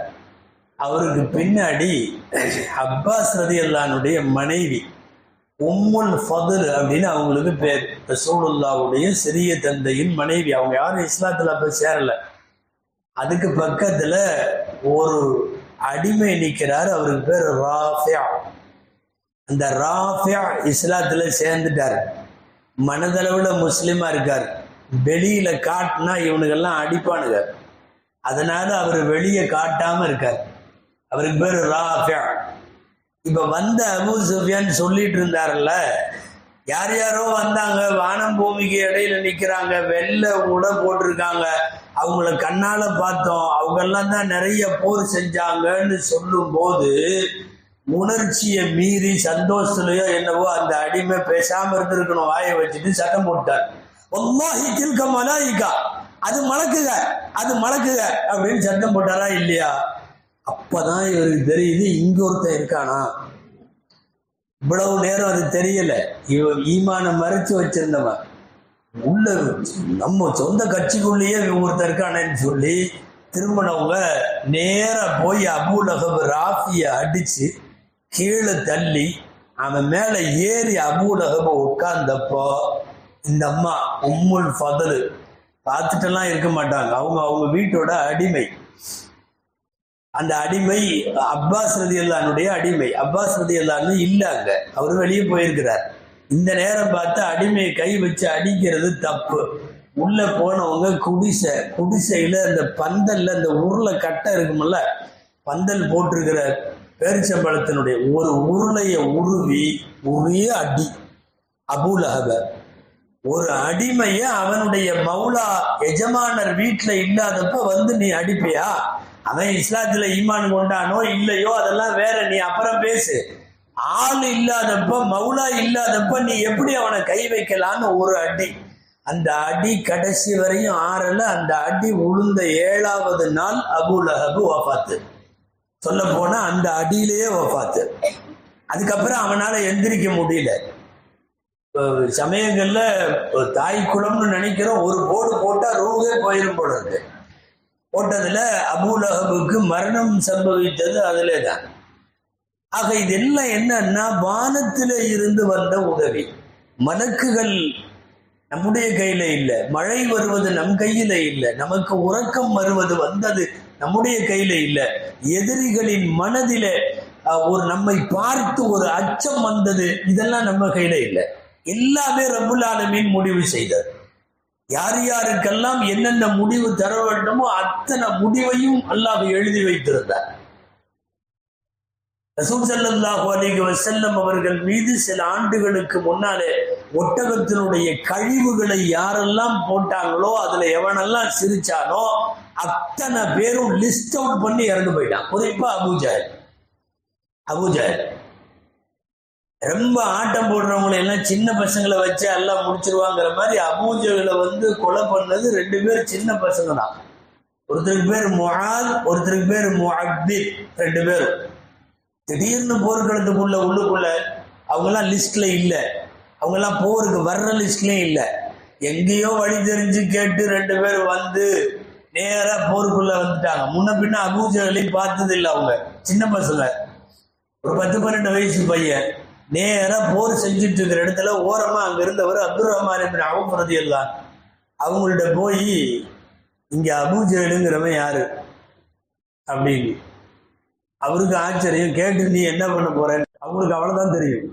அவருக்கு பின்னாடி அப்பாஸ் ரலியல்லாஹுடைய மனைவி உம்முல் ஃபதுல் அப்படின்னு அவங்களுக்கு பேர். ரசூலுல்லாஹ்வுடைய சிறிய தந்தையின் மனைவி. அவங்க யாரும் இஸ்லாத்துல அப்ப சேரல. அதுக்கு பக்கத்துல ஒரு அடிமை நிற்கிறார். அவருக்கு பேர் ராஃபியா. அந்த ராஃபியா இஸ்லாத்துல சேர்ந்துட்டார். மனதளவுல முஸ்லிமா இருக்கார். வெளியில காட்டினா இவனுக்கெல்லாம் அடிப்பானுங்க. அதனால அவர் வெளியே காட்டாம இருக்கார். அவருக்கு பேர் ராஃபியா. இப்ப அபூ சுஃபியான் சொல்லிட்டு இருந்தார்ல, யார் யாரோ வந்தாங்க, வானம் பூமிக்கு இடையில நிக்கிறாங்க, வெள்ளை உடை போட்டிருக்காங்க, அவங்கள கண்ணால பார்த்தோம், அவங்கெல்லாம் தான் நிறைய போர் செஞ்சாங்கன்னு சொல்லும் போது உணர்ச்சியை மீறி சந்தோஷத்துலயோ என்னவோ அந்த அடிமை பேசாம இருந்திருக்கணும். வாயை வச்சுட்டு சட்டம் போட்டார். வல்லாஹி தில்க மலாயிகா, அது மலக்குக, அது மலக்குக அப்படின்னு சட்டம் போட்டாரா இல்லையா? அப்பதான் இவருக்கு தெரியுது இங்க ஒருத்தன் இருக்கானா. இவ்வளவு நேரம் அது தெரியல. ஈமான மறைச்சு வச்சிருந்தவன் உள்ள நம்ம சொந்த கட்சிக்குள்ளேயே ஒருத்தர் இருக்கானேன்னு சொல்லி திரும்பினவங்க நேரா போய் அபூ லஹப் ராஃபிய அடிச்சு கீழே தள்ளி அவன் மேல ஏறி அபூ லஹப் உட்கார்ந்தப்போ இந்த அம்மா உம்முல் ஃபதுல் பார்த்துட்டெல்லாம் இருக்க மாட்டாங்க. அவங்க வீட்டோட அடிமை. அந்த அடிமை அப்பாஸ் ரலியல்லாஹுடைய அடிமை. அப்பாஸ் ரலியல்லாஹு இல்ல, அங்க அவரு வெளியே போயிருக்கிறார். இந்த நேரம் பார்த்து அடிமையை கை வச்சு அடிக்கிறது தப்பு. உள்ள போனவங்க குடிசையில அந்த பந்தல்ல அந்த உருளை கட்டை இருக்குமல்ல, பந்தல் போட்டிருக்கிற பேரிச்சம்பழத்தினுடைய ஒரு உருளைய உருவி ஒரே அடி அபூ லஹப். ஒரு அடிமைய அவனுடைய மௌலா எஜமானர் வீட்டுல இல்லாதப்ப நீ அடிப்பியா? அவன் இஸ்லாத்துல ஈமான் கொண்டானோ இல்லையோ அதெல்லாம் வேற, நீ அப்புறம் பேசு. ஆள் இல்லாதப்ப, மௌலா இல்லாதப்ப நீ எப்படி அவனை கை வைக்கலான்னு ஒரு அடி. அந்த அடி கடைசி வரையும் ஆறல. அந்த அடி உளுந்த 7வது நாள் அபூ லஹப் வஃபாத்து. சொல்ல போனா அந்த அடியிலேயே வஃபாத்து. அதுக்கப்புறம் அவனால எந்திரிக்க முடியல. சமயங்கள்ல தாய் குளம்னு நினைக்கிறோம், ஒரு போடு போட்டா ரூஹே போயிரும் போல இருக்கு. போட்டதுல அபூ லஹபுக்கு மரணம் சம்பவித்தது அதிலே தான். ஆக இதெல்லாம் என்னன்னா வானத்தில இருந்து வந்த உதவி. மலக்குகள் நம்முடைய கையில இல்லை, மழை வருவது நம் கையில இல்லை, நமக்கு உறக்கம் வருவது வந்தது நம்முடைய கையில இல்லை, எதிரிகளின் மனதில ஒரு நம்மை பார்த்து ஒரு அச்சம் வந்தது, இதெல்லாம் நம்ம கையில இல்லை. எல்லாமே ரப்புல் ஆலமீன் முடிவு செய்தார். யார் யாருக்கெல்லாம் என்னென்ன முடிவு தர வேண்டுமோ அத்தனை முடிவையும் அல்லாஹ் எழுதி வைத்திருந்தார். ரசூல் ஸல்லல்லாஹு அலைஹி வஸல்லம் அவர்கள் மீது சில ஆண்டுகளுக்கு முன்னாலே ஒட்டகத்தினுடைய கழிவுகளை யாரெல்லாம் போட்டாங்களோ, அதுல எவனெல்லாம் சிரிச்சானோ அத்தனை பேரும் லிஸ்ட் அவுட் பண்ணி இறந்து போயிட்டான். குறிப்பா அபூஜஹல் ரொம்ப ஆட்டம் போடுறவங்களை எல்லாம் சின்ன பசங்களை வச்சு எல்லாம் முடிச்சிருவாங்கிற மாதிரி அபூஜஹலை கொலை பண்ணது 2 பேர் சின்ன பசங்க தான். ஒருத்தருக்கு பேர் முஆத், ஒருத்தருக்கு பேர் முஅப்பித். 2 பேரும் திடீர்னு போர்க்களத்துக்குள்ள உள்ளுக்குள்ள அவங்கெல்லாம் லிஸ்ட்ல இல்ல, அவங்கெல்லாம் போருக்கு வர்ற லிஸ்ட்லயும் இல்ல. எங்கேயோ வழி தெரிஞ்சு கேட்டு 2 பேர் நேரா போருக்குள்ள வந்துட்டாங்க. முன்ன பின்ன அபூஜஹலையும் பார்த்தது இல்லை. அவங்க சின்ன பசங்க, ஒரு 10-12 வயசு பையன். நேரா போர் செஞ்சுட்டு இருக்கிற இடத்துல ஓரமா அங்க இருந்தவர் அப்துர் ரஹ்மான் இப்னு அவுஃப் ரலியல்லாஹு அவங்கள்ட்ட போய், இங்க அபூஜஹலுங்கிறவன் யாரு அப்படின்னு அவருக்கு ஆச்சரியம். கேட்டு நீ என்ன பண்ண போறேன்னு அவங்களுக்கு அவ்வளவுதான் தெரியும்.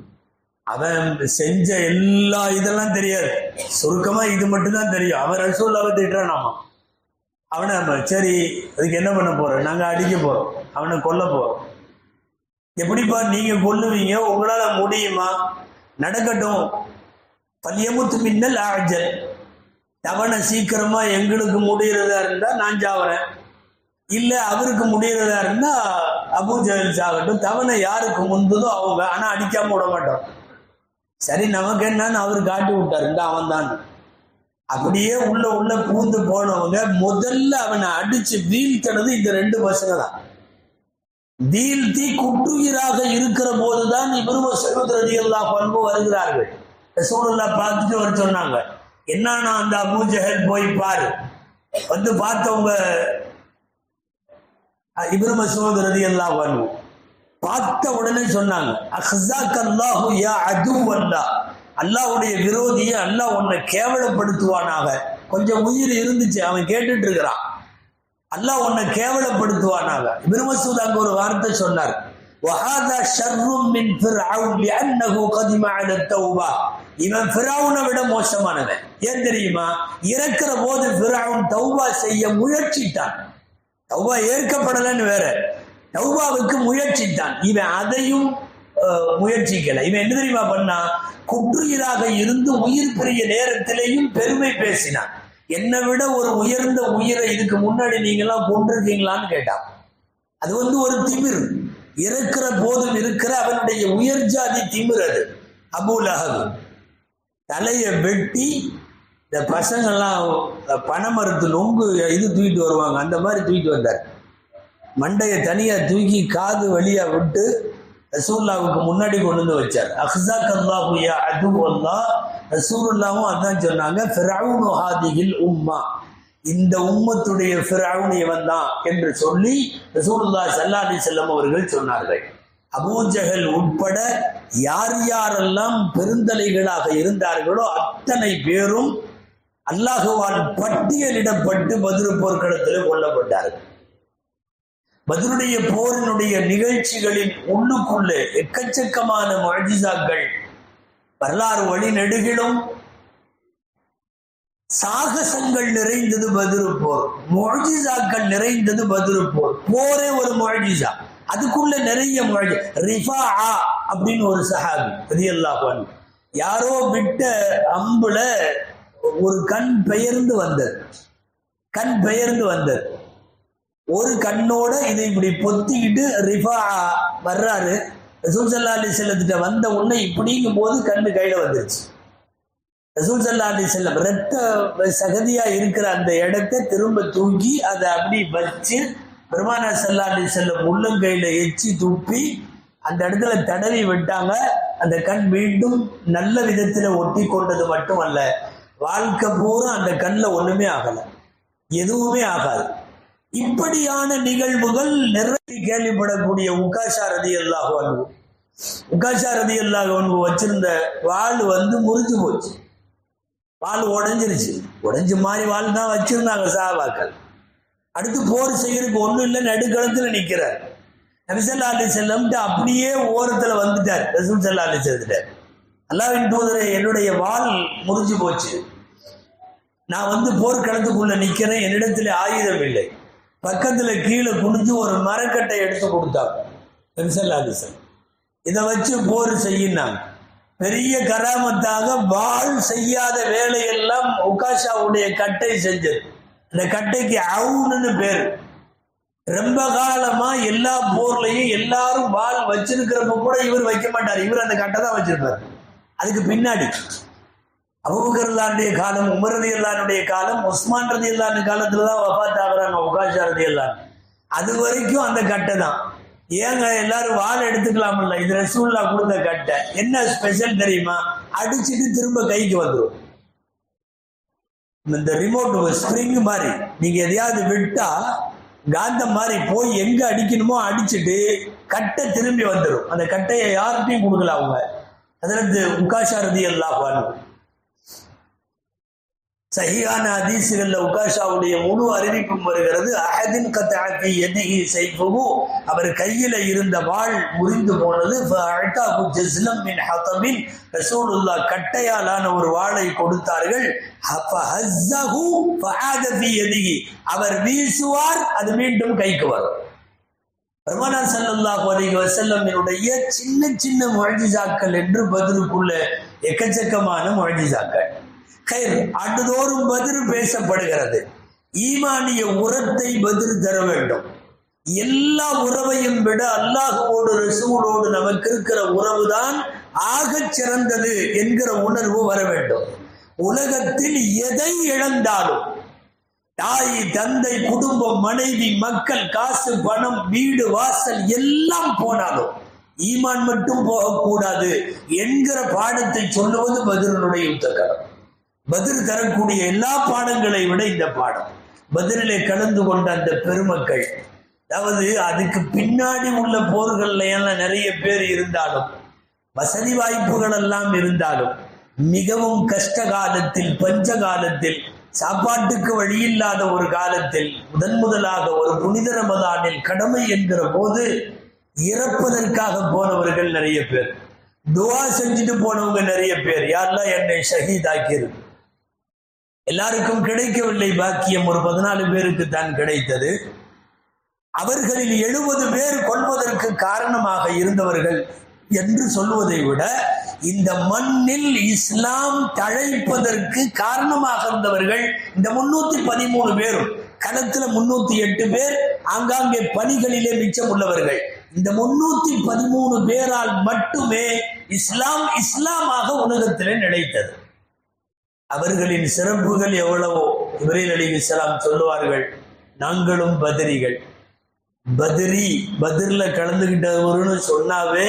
அவன் செஞ்ச எல்லா இதெல்லாம் தெரியாது, சுருக்கமா இது மட்டும்தான் தெரியும். அவன் ரசூலுல்லாஹ்வை திட்டுறானாமா. அவனை சரி அதுக்கு என்ன பண்ண போறோம், நாங்க அடிக்க போறோம், அவனை கொல்ல போறோம். எப்படிப்பா நீங்க கொல்லுவீங்க, உங்களால முடியுமா? நடக்கட்டும். பல்யமுத்து மின்னல் ஆஜல், தவணை சீக்கிரமா எங்களுக்கு முடியறதா இருந்தா நான் சாவறேன், இல்ல அவருக்கு முடியறதா இருந்தா அபூ ஜஹல் சாகட்டும், தவணை யாருக்கு முன்பதோ அவங்க, ஆனா அடிக்காம விட மாட்டோம். சரி நமக்கு என்னன்னு அவரு காட்டி விட்டாரு, இந்த அவன் தான். அப்படியே உள்ள பூந்து போனவங்க முதல்ல அவனை அடிச்சு வீழ்த்தனது இந்த 2 பசங்க தான். வீழ்த்தி குற்றுயிராக இருக்கிற போதுதான் இப்னு மஸ்ஊத் ரலியல்லாஹு அன்ஹு வருகிறார்கள். ரசூலுல்லாஹ் பார்த்துட்டு வர சொன்னாங்க, என்னன்னா அந்த அபூ ஜஹல் போய் பாரு. வந்து பார்த்தவங்க இப்னு மஸ்ஊத் ரலியல்லாஹு அன்ஹு பார்த்த உடனே சொன்னாங்க, அஹ்ஸாக்கல்லாஹு யா அதுவல்லாஹ், அல்லாஹ்வுடைய விரோதியை அல்லாஹ் உன்னை கேவலப்படுத்துவானாக. கொஞ்சம் உயிர் இருந்துச்சு, அவன் கேட்டுட்டு இருக்கிறான், அல்லாஹ் உன்னை கேவலப்படுத்துவானாக. இப்னு மஸ்ஊத் அங்க ஒரு வார்த்தை சொன்னார், வஹாதா ஷர்ரும் மின் ஃபிர்அவுன் லிஅன்னஹு கதிம அலா தௌபா. இவன் ஃபிர்அவுனை விட மோசமானவன். ஏன் தெரியுமா? இறக்கிற போது ஃபிர்அவுன் தௌபா செய்ய முயற்சித்தான். தௌபா ஏற்கப்படலன்னு வேற, தௌபாவுக்கு முயற்சித்தான். இவன் அதையும் முயற்சிக்கல. இவன் என்ன தெரியுமா பண்ணா? குற்றுயிராக இருந்து உயிர் பெரிய நேரத்திலேயும் பெருமை பேசினான். என்னை விட ஒரு உயர்ந்த உயிரை இதுக்கு முன்னாடி நீங்க எல்லாம் கொண்டிருக்கீங்களான்னு கேட்டான். அது ஒரு திமிர், இறக்கிற போதும் இருக்கிற அவனுடைய உயர் ஜாதி திமிர். அது அபூ லஹப் தலையை வெட்டி இந்த பசங்கள்லாம் பனைமரத்து நொங்கு இது தூக்கிட்டு வருவாங்க, அந்த மாதிரி தூக்கிட்டு வந்தார். மண்டையை தனியா தூக்கி காது வழியா விட்டு ரசூலுல்லாஹ்வுக்கு முன்னாடி கொண்டு வந்து வச்சார். அஹ்ஸாக்கல்லாஹு யா அதுவல்லாஹ். ரசூலுல்லாஹ்வும் அதான் சொன்னாங்க, ஃபிர்அவுனு ஹாதிஹில் உம்மா, இந்த உம்மத்துடைய ஃபிர்அவுன் இவன் தான் என்று சொல்லி ரசூலுல்லாஹ் ஸல்லல்லாஹு அலைஹி வஸல்லம் அவர்கள் சொன்னார்கள். அபூ ஜஹல் உட்பட யார் யாரெல்லாம் பெருந்தலைகளாக இருந்தார்களோ அத்தனை பேரும் அல்லாஹுவால் பட்டியலிடப்பட்டு பத்ர் போர்க்களத்தில் கொல்லப்பட்டார்கள். பத்ருடைய போரினுடைய நிகழ்ச்சிகளின் உள்ளுக்குள்ளே எக்கச்சக்கமான முஅஜிசாக்கள், வரலாறு வழி நெடுகிலும் சாகசங்கள் நிறைந்தது பத்ரு போர், முஅஜிசாக்கள் நிறைந்தது பத்ரு போர். போரே ஒரு முஅஜிசா, அதுக்குள்ள நிறைய முஅஜிசா. ரிஃபாஆ அப்படின்னு ஒரு சஹாபி ரலியல்லாஹு அன்ஹு, யாரோ விட்ட அம்புல ஒரு கண் பெயர்ந்து வந்தது. ஒரு கண்ணோட இதை இப்படி பொத்திக்கிட்டு ரிஃபாஆ வர்றாரு. ரசூல் ஸல்லல்லாஹு அலைஹி வஸல்லம் வந்த உடனே இப்படிங்கும் போது கண்ணு கையில வந்துருச்சு. ரசூல் ஸல்லல்லாஹு அலைஹி வஸல்லம் ரத்த சகதியா இருக்கிற அந்த இடத்தை திரும்ப தூக்கி அதை அப்படி வச்சு பெருமானார் ஸல்லல்லாஹு அலைஹி வஸல்லம் உள்ளங்கையில எச்சி துப்பி அந்த இடத்துல தடவி விட்டாங்க. அந்த கண் மீண்டும் நல்ல விதத்துல ஒட்டி கொண்டது மட்டுமல்ல, வாழ்க்கை பூரா அந்த கண்ணில் ஒண்ணுமே ஆகல, எதுவுமே ஆகாது. இப்படியான நிகழ்வுகள் நிறைய கேள்விப்படக்கூடிய உகாஷா ரலியல்லாஹு அன்ஹு வச்சிருந்த வாள் முறிஞ்சு போச்சு. வாள் உடைஞ்சிருச்சு. உடைஞ்சு மாதிரி வாள் தான் வச்சிருந்தாங்க சஹாபாக்கள். அடுத்து போர் செய்யறதுக்கு ஒண்ணும் இல்லை, நடுக்களத்துல நிக்கிறார். நபி ஸல்லல்லாஹு அலைஹி வஸல்லம் அப்படியே ஓரத்துல வந்துட்டார். ரசூல் ஸல்லல்லாஹு அலைஹி வஸல்லம், அல்லாஹ்வின் தூதரே, என்னுடைய வாள் முறிஞ்சு போச்சு, நான் போர்க்களத்துக்குள்ள நிக்கிறேன், என்னிடத்துல ஆயுதம் இல்லை. பக்கத்துல கீழே குனிஞ்சு ஒரு மரக்கட்டை எடுத்து கொடுத்தாங்க நபி ஸல்லல்லாஹு அலைஹி வஸல்லம். இதை வச்சு போர் செய்யினாங்க. பெரிய கராமத்தாக வாள் செய்யாத வேலையெல்லாம் உகாஷாவுடைய கட்டை செஞ்சது. அந்த கட்டைக்கு அவுன்னு பேரு. ரொம்ப காலமா எல்லா போர்லையும் எல்லாரும் வாள் வச்சிருக்கிறப்ப கூட இவர் வைக்க மாட்டார், இவர் அந்த கட்டை தான் வச்சிருப்பார். அதுக்கு பின்னாடி அபூபக்கர் ரலியல்லாஹு காலம், உமர் ரலியல்லாஹு காலம், உஸ்மான் ரலியல்லாஹு காலத்துலதான் வஃபாத் ஆகுறாங்க உகாஷா ரலியல்லாஹு. அது வரைக்கும் அந்த கட்டை தான். ஏங்க எல்லாரும் வாள் எடுத்துக்கலாம்ல, இது ரசூலுல்லாஹ் கொடுத்த கட்டை. என்ன ஸ்பெஷல் தெரியுமா? அடிச்சுட்டு திரும்ப கைக்கு வந்துடும். இந்த ரிமோட் ஸ்ப்ரிங் மாதிரி நீங்க எதையாவது விட்டா காந்தம் மாதிரி போய் எங்க அடிக்கணுமோ அடிச்சுட்டு கட்டை திரும்பி வந்துடும். அந்த கட்டையை யார்கிட்டையும் கொடுக்கல அவங்க. ஹஜ்ரத் உகாஷா ரலியல்லாஹு அன்ஹு சஹீஹான ஹதீஸ்கள்ல உகாஷாவுடைய முழு அறிவிப்பும் வருகிறது. அஹதின் கதஅத்தி யதிஹி ஸைஃபுஹு, அவர் கையில இருந்த வாள் முறிந்து போனது. ஃபஅதாஹு ஜஸ்லம் மின் ஹதபின், ரசூலுல்லாஹ் கட்டையாலான ஒரு வாளை கொடுத்தார்கள். ஃபஹஸ்ஸஹு ஃபஆத ஃபீ யதிஹி, அவர் வீசுவார், அது மீண்டும் கைக்கு வரும். பெருமானார் ஸல்லல்லாஹு அலைஹி வஸல்லமினுடைய சின்ன சின்ன முஅஜிசாக்கள் என்று பத்ருக்குள்ள எக்கச்சக்கமான முஅஜிசாக்கள். ஆண்டுதோறும் பத்ர் பேசப்படுகிறது. ஈமானிய உரத்தை பதில் தர வேண்டும். எல்லா உறவையும் விட அல்லாஹுவோடு ரசூலோடு நமக்கு இருக்கிற உறவுதான் ஆகச் சிறந்தது என்கிற உணர்வு வர வேண்டும். உலகத்தில் எதை இழந்தாலும், தாய் தந்தை குடும்பம் மனைவி மக்கள் காசு பணம் வீடு வாசல் எல்லாம் போனாலும் ஈமான் மட்டும் போகக்கூடாது என்கிற பாடத்தை சொல்லுவது பத்ருடைய யுத்தகலம். பத்ர் தரக்கூடிய எல்லா பாடங்களை விட இந்த பாடம். பத்ரிலே கலந்து கொண்ட அந்த பெருமக்கள், அதாவது அதுக்கு பின்னாடி உள்ள போர்கள்ல எல்லாம் நிறைய பேர் இருந்தாலும், வசதி வாய்ப்புகள் எல்லாம் இருந்தாலும், மிகவும் கஷ்ட காலத்தில் பஞ்ச காலத்தில் சாப்பாட்டுக்கு வழியில்லாத ஒரு காலத்தில் முதலாக ஒரு புனித ரமதானில் கடமை என்கிற போது இறப்பதற்காக போனவர்கள் நிறைய பேர், துவா செஞ்சுட்டு போனவங்க நிறைய பேர். யாரெல்லாம் என்னை ஷஹீதாக்கிறது. எல்லாருக்கும் கிடைக்கவில்லை பாக்கியம், ஒரு 14 பேருக்கு தான் கிடைத்தது. அவர்களில் 70 பேர் கொள்வதற்கு காரணமாக இருந்தவர்கள் என்று சொல்வதை விட, இந்த மண்ணில் இஸ்லாம் தழைப்பதற்கு காரணமாக இருந்தவர்கள் இந்த 313 பேரும். களத்துல 308 பேர், ஆங்காங்கே பணிகளிலே மிச்சம் உள்ளவர்கள். இந்த 313 பேரால் மட்டுமே இஸ்லாம் இஸ்லாமாக உலகத்திலே நிலைத்தது. அவர்களின் சிறப்புகள் எவ்வளவோ. இப்ராஹீம் அலைஹிஸ்ஸலாம் சொல்லுவார்கள், நாங்களும் பத்ரிகள். பத்ர்ல கலந்துகிட்டவர்னு சொன்னாவே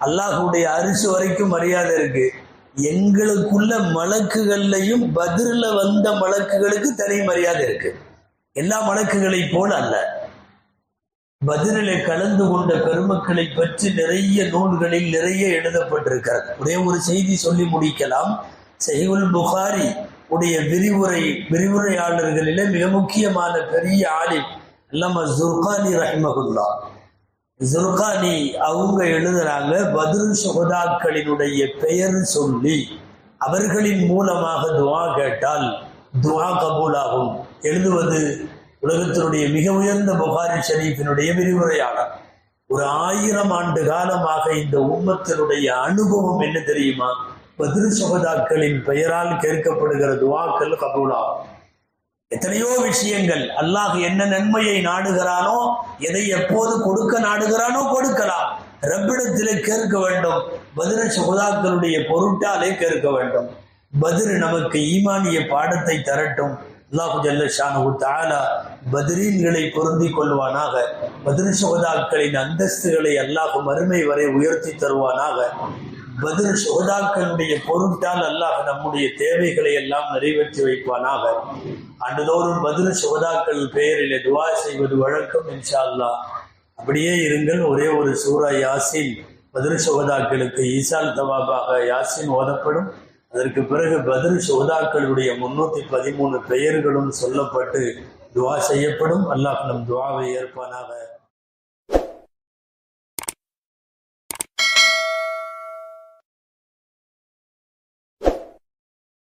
அல்லாஹுடைய அரிசி வரைக்கும் மரியாதை இருக்கு. எங்களுக்குள்ள மலக்குகள்லையும் பத்ர்ல வந்த மலக்குகளுக்கு தனி மரியாதை இருக்கு. எல்லா மலக்குகளை போல் அல்ல. பத்ரிலே கலந்து கொண்ட பெருமக்களை பற்றி நிறைய நூல்களில் நிறைய எழுதப்பட்டிருக்கிறது. ஒரே ஒரு செய்தி சொல்லி முடிக்கலாம். சஹீஹுல் புகாரி உடைய விரிவுரையாளர்களிலே மிக முக்கியமான பெரிய ஆலிம் அல்லாமா ஜுர்கானி ரஹிமஹுல்லாஹ். ஜுர்கானி அவங்க எழுதுறாங்க, பத்ர் சுஹதாக்களினுடைய பெயர் சொல்லி அவர்களின் மூலமாக துஆ கேட்டால் துஆ கபூலாகும். எழுதுவது உலகத்தினுடைய மிக உயர்ந்த புகாரி ஷரீஃபினுடைய விரிவுரையாளர். ஒரு 1000 ஆண்டு காலமாக இந்த உம்மத்தினுடைய அனுபவம் என்ன தெரியுமா? பத்ர் சுஹதாக்களின் பெயரால் கேட்கப்படுகிற துஆக்கள் கபூலாகும். எத்தனையோ விஷயங்கள் அல்லாஹ் என்ன நன்மையை நாடுகிறானோ, எதை எப்போது கொடுக்க நாடுகிறானோ கொடுக்கலாம். ரப்பிடத்திலே கேட்க வேண்டும். பத்ர் சுஹதாக்களுடைய பொருட்டாலே கேட்க வேண்டும். பத்ர் நமக்கு ஈமானிய பாடத்தை தரட்டும். அல்லாஹு ஜல்ல ஷானஹு தஆலா பத்ரீன்களை பொருந்தி கொள்வானாக. பத்ர் சுஹதாக்களின் அந்தஸ்துகளை அல்லாஹ் மறுமை வரை உயர்த்தி தருவானாக. பத்ர் சுஹதாக்களுடைய பொருட்டால் அல்லாஹ் நம்முடைய தேவைகளை எல்லாம் நிறைவேற்றி வைப்பானாக. ஆண்டுதோறும் பத்ர் சுஹதாக்கள் பெயரிலே துஆ செய்வது வழக்கம். இன்ஷா அல்லாஹ் அப்படியே இருங்கள். ஒரே ஒரு சூரா யாசின் பத்ர் சுஹதாக்களுக்கு ஈசால் தவாபாக யாசின் ஓதப்படும். அதற்கு பிறகு பத்ர் சுஹதாக்களுடைய 313 பெயர்களும் சொல்லப்பட்டு துஆ செய்யப்படும். அல்லாஹ் நம் துஆவை ஏற்பானாக.